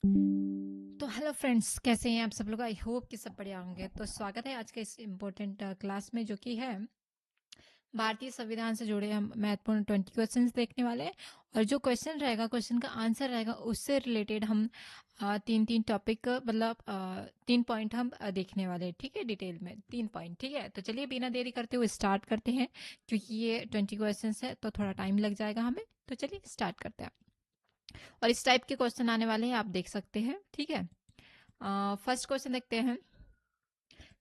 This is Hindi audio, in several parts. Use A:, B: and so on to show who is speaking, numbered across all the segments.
A: तो हेलो फ्रेंड्स, कैसे हैं आप सब लोग। आई होप कि सब बढ़िया होंगे। तो स्वागत है आज के इस इम्पोर्टेंट क्लास में, जो कि है भारतीय संविधान से जुड़े हम महत्वपूर्ण 20 क्वेश्चंस देखने वाले हैं। और जो क्वेश्चन रहेगा, क्वेश्चन का आंसर रहेगा, उससे रिलेटेड हम तीन तीन टॉपिक, मतलब 3 पॉइंट हम देखने वाले हैं। ठीक है, डिटेल में 3 पॉइंट। ठीक है, तो चलिए बिना देरी करते हुए स्टार्ट करते हैं, क्योंकि ये 20 क्वेश्चन है तो थोड़ा टाइम लग जाएगा हमें। तो चलिए स्टार्ट करते हैं। और इस टाइप के क्वेश्चन आने वाले हैं, आप देख सकते हैं। ठीक है, फर्स्ट क्वेश्चन देखते हैं।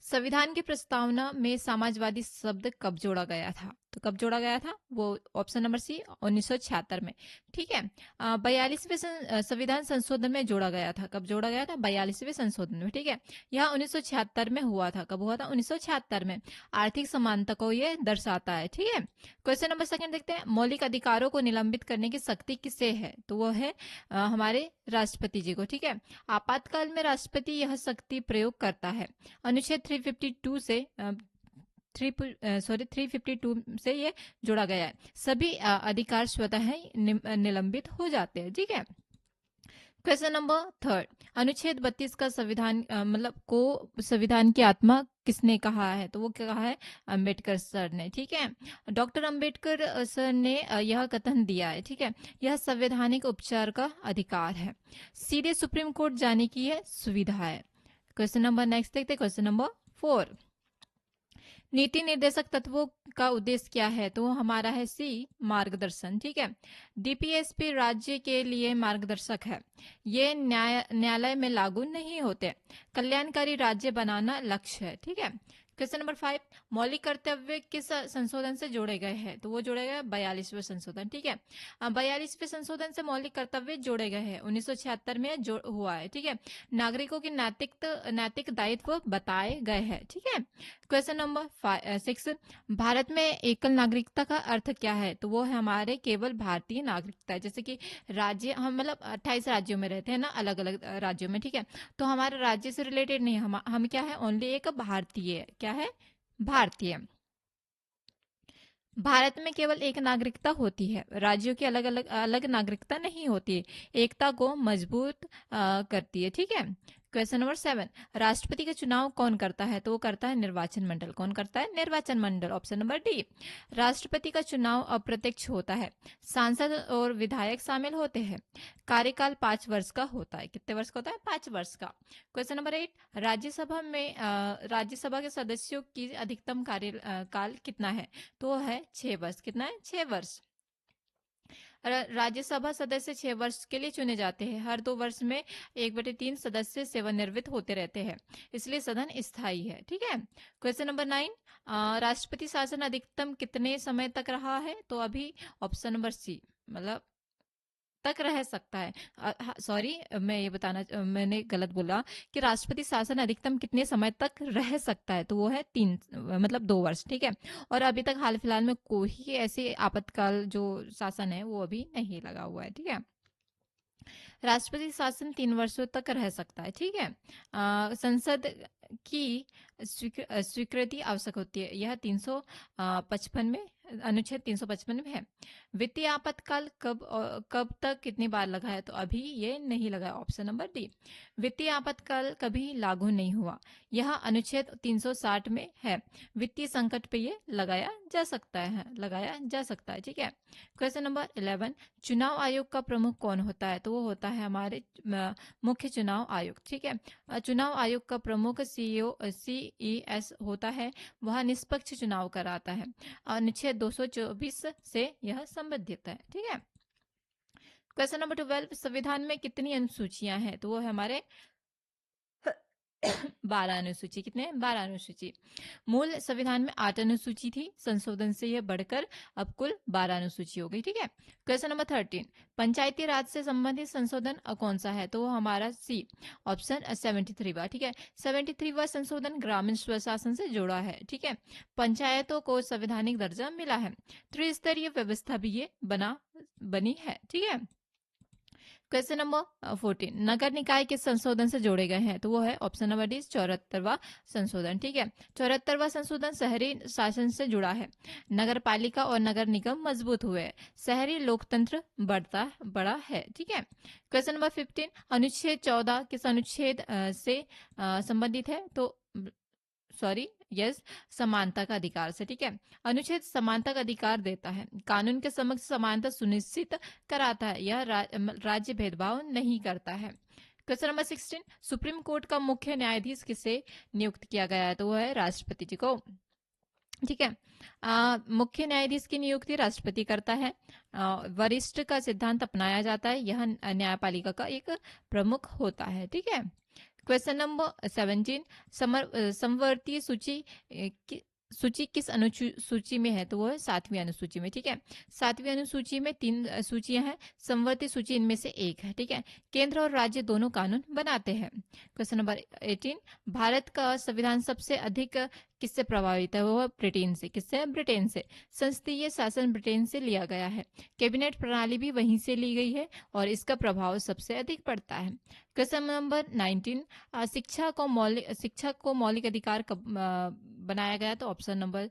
A: संविधान की प्रस्तावना में समाजवादी शब्द कब जोड़ा गया था? तो कब जोड़ा गया था? वो ऑप्शन नंबर सी 1976 में। ठीक है, 42वें संविधान संशोधन में जोड़ा गया था। कब जोड़ा गया था? 42वें संशोधन में। ठीक है, यह 1976 में हुआ था। कब हुआ था? 1976 में। आर्थिक समानता को यह दर्शाता है। ठीक है, क्वेश्चन नंबर सेकंड देखते हैं। मौलिक अधिकारों को निलंबित करने की शक्ति किसे है? तो वो है हमारे राष्ट्रपति जी को। ठीक है, आपातकाल में राष्ट्रपति यह शक्ति प्रयोग करता है। अनुच्छेद 352 से 352 से ये जोड़ा गया है। सभी अधिकार स्वतः ही निलंबित हो जाते हैं। ठीक है, क्वेश्चन नंबर थर्ड। अनुच्छेद 32 का संविधान मतलब को संविधान की आत्मा किसने कहा है? तो वो क्या कहा है? अंबेडकर सर ने। ठीक है, डॉक्टर अंबेडकर सर ने यह कथन दिया है। ठीक है, यह संवैधानिक उपचार का अधिकार है, सीधे सुप्रीम कोर्ट जाने की यह सुविधा है। क्वेश्चन नंबर नेक्स्ट देखते हैं, क्वेश्चन नंबर 4। नीति निर्देशक तत्वों का उद्देश्य क्या है? तो वो हमारा है सी मार्गदर्शन। ठीक है, डीपीएसपी राज्य के लिए मार्गदर्शक है, ये न्यायालय में लागू नहीं होते। कल्याणकारी राज्य बनाना लक्ष्य है। ठीक है, क्वेश्चन नंबर 5। मौलिक कर्तव्य किस संशोधन से जोड़े गए हैं? तो वो जोड़े गए 42वें संशोधन। ठीक है, 42वें संशोधन से मौलिक कर्तव्य जोड़े गए हैं। 1976 में हुआ है। ठीक है, नागरिकों के नैतिक दायित्व बताए गए हैं। ठीक है, क्वेश्चन नंबर 6। भारत में एकल नागरिकता का अर्थ क्या है? तो वो है हमारे केवल भारतीय नागरिकता है। जैसे कि राज्य, हम मतलब 28 राज्यों में रहते हैं ना, अलग अलग राज्यों में। ठीक है, तो हमारे राज्य से रिलेटेड नहीं, हम क्या है? ओनली एक भारतीय। क्या है? भारतीय। भारत में केवल एक नागरिकता होती है, राज्यों की अलग अलग अलग नागरिकता नहीं होती है। एकता को मजबूत करती है। ठीक है, क्वेश्चन नंबर 7। राष्ट्रपति का चुनाव कौन करता है? तो वो करता है निर्वाचन मंडल। कौन करता है? निर्वाचन मंडल। Option number D. राष्ट्रपति का चुनाव अप्रत्यक्ष होता है, सांसद और विधायक शामिल होते हैं। कार्यकाल 5 वर्ष का होता है। कितने वर्ष का होता है? 5 वर्ष का। Question number 8। राज्यसभा के सदस्यों की अधिकतम कार्यकाल कितना है? तो वो है 6 वर्ष। कितना है? 6 वर्ष। राज्यसभा सदस्य 6 वर्ष के लिए चुने जाते हैं। हर 2 वर्ष में 1/3 सदस्य सेवानिवृत्त होते रहते हैं, इसलिए सदन स्थायी है। ठीक है, क्वेश्चन नंबर 9। राष्ट्रपति शासन अधिकतम कितने समय तक रहा है? तो अभी ऑप्शन नंबर सी, मतलब तक रह सकता है। सॉरी, मैं ये मैंने गलत बोला कि राष्ट्रपति शासन अधिकतम कितने समय तक रह सकता है? तो वो है 3, मतलब 2 वर्ष। ठीक है, और अभी तक हाल फिलहाल में कोई ऐसे आपातकाल जो शासन है वो अभी नहीं लगा हुआ है। ठीक है, राष्ट्रपति शासन 3 वर्षों तक रह सकता है। ठीक है, संसद की स्वीकृति आवश्यक होती है, यह 355 में, अनुच्छेद 355 में है। वित्तीय आपातकाल कब तक कितनी बार लगा है? तो अभी ये नहीं लगा है। Option number D. वित्तीय आपातकाल कभी लागू नहीं हुआ, यह अनुच्छेद 360 में है। वित्तीय संकट पे ये लगाया जा सकता है। ठीक है, क्वेश्चन नंबर 11। चुनाव आयोग का प्रमुख कौन होता है? तो वो होता है हमारे मुख्य चुनाव आयुक्त। ठीक है, चुनाव आयोग का प्रमुख CES होता है, वह निष्पक्ष चुनाव कराता है। अनुच्छेद 224 से यह संबंधित है। ठीक है, क्वेश्चन नंबर 12। संविधान में कितनी अनुसूचियां हैं? तो वो है हमारे 12 अनुसूची। कितने? 12 अनुसूची। मूल संविधान में 8 अनुसूची थी, संशोधन से यह बढ़कर अब कुल 12 अनुसूची हो गई। ठीक है, क्वेश्चन नंबर 13। पंचायती राज से संबंधित संशोधन कौन सा है? तो वो हमारा सी, ऑप्शन 73वां। ठीक है, 73वां संशोधन ग्रामीण स्वशासन से जोड़ा है। ठीक है, पंचायतों को संवैधानिक दर्जा मिला है, त्रिस्तरीय व्यवस्था भी ये बनी है। ठीक है, क्वेश्चन नंबर 14, नगर निकाय किस संशोधन से जोड़े गए हैं? तो वो है ऑप्शन नंबर डी 74वां संशोधन। ठीक है, 74वां संशोधन शहरी शासन से जुड़ा है। नगर पालिका और नगर निगम मजबूत हुए हैं। शहरी लोकतंत्र बड़ा है। ठीक है, क्वेश्चन नंबर 15, अनुच्छेद 14 किस अनुच्छेद से संबंधित है? तो सॉरी, यस, समानता का अधिकार से। ठीक है, अनुच्छेद समानता का अधिकार देता है, कानून के समक्ष समानता सुनिश्चित कराता है, यह राज्य भेदभाव नहीं करता है। क्वेश्चन नंबर 16, सुप्रीम कोर्ट का मुख्य न्यायाधीश किसे नियुक्त किया गया है? तो वो है राष्ट्रपति जी को। ठीक है, मुख्य न्यायाधीश की नियुक्ति राष्ट्रपति करता है। वरिष्ठ का सिद्धांत अपनाया जाता है, यह न्यायपालिका का एक प्रमुख होता है। ठीक है, क्वेश्चन नंबर 17, समवर्ती सूची किस अनुसूची में है? तो वो है 7वीं अनुसूची में। ठीक है, 7वीं अनुसूची में 3 सूचियां हैं, समवर्ती सूची इनमें से एक है। ठीक है, केंद्र और राज्य दोनों कानून बनाते हैं। क्वेश्चन नंबर 18, भारत का संविधान सबसे अधिक किससे प्रभावित है? वो है ब्रिटेन से। किससे? ब्रिटेन से। संसदीय शासन ब्रिटेन से लिया गया है। कैबिनेट प्रणाली भी वहीं से ली गई है और इसका प्रभाव सबसे अधिक पड़ता है। क्वेश्चन नंबर 19, शिक्षा को मौलिक अधिकार कब बनाया गया? तो ऑप्शन नंबर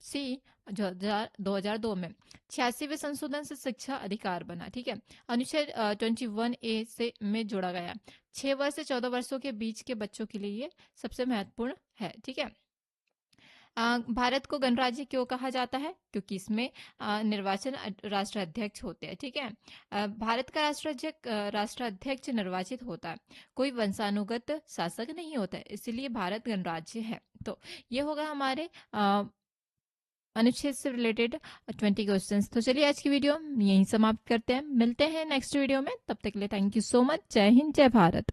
A: सी 2002 में 86वें संशोधन से शिक्षा अधिकार बना। ठीक है, अनुच्छेद 21A से में जोड़ा गया। 6 वर्ष से 14 वर्षों के बीच के बच्चों के लिए ये सबसे महत्वपूर्ण है। ठीक है, भारत को गणराज्य क्यों कहा जाता है? क्योंकि इसमें निर्वाचन राष्ट्राध्यक्ष होते हैं। ठीक है, भारत का राष्ट्राध्यक्ष निर्वाचित होता है, कोई वंशानुगत शासक नहीं होता है, इसलिए भारत गणराज्य है। तो ये होगा हमारे अनुच्छेद से रिलेटेड 20 क्वेश्चंस। तो चलिए आज की वीडियो यहीं समाप्त करते हैं, मिलते हैं नेक्स्ट वीडियो में। तब तक के लिए थैंक यू सो मच। जय हिंद, जय भारत।